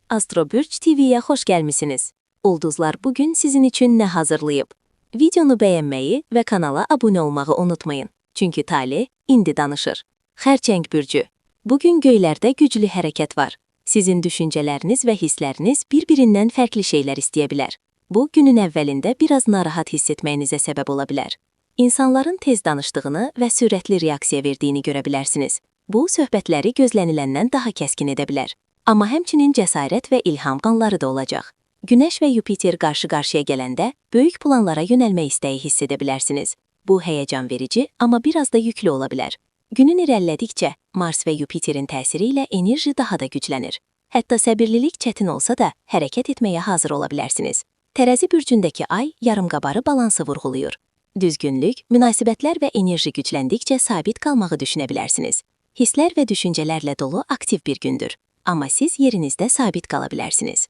Astrobürç TV'ye hoş gelmişsiniz. Ulduzlar bugün sizin için ne hazırlayıp? Videonu beğenmeyi ve kanala abone olmayı unutmayın. Çünkü talih indi danışır. Xərçəng bürcü. Bugün göylerde güclü hareket var. Sizin düşünceleriniz ve hisleriniz birbirinden farklı şeyler isteyebilir. Bu günün əvvəlində biraz narahat hissetməyinizə səbəb ola bilər. İnsanların tez danışdığını və sürətli reaksiya verdiyini görə bilərsiniz. Bu, söhbətləri gözləniləndən daha kəskin edə bilər. Amma həmçinin cəsarət və ilham qanları da olacaq. Günəş və Yupiter qarşı-qarşıya gələndə böyük planlara yönəlmək istəyi hiss edə bilərsiniz. Bu, həyəcan verici, amma biraz da yüklü ola bilər. Günün irəlilədikcə Mars və Yupiterin təsiri ilə enerji daha da güclənir. Hətta səbirlilik çətin olsa da hərəkət etməyə hazır ola bilərsiniz. Tərəzi bürcündəki ay yarımqabarı balansı vurğulayır. Düzgünlük, münasibətlər və enerji gücləndikcə sabit qalmağı düşünə bilərsiniz. Hisslər və düşüncələrlə dolu aktiv bir gündür. Amma siz yerinizdə sabit qala bilərsiniz.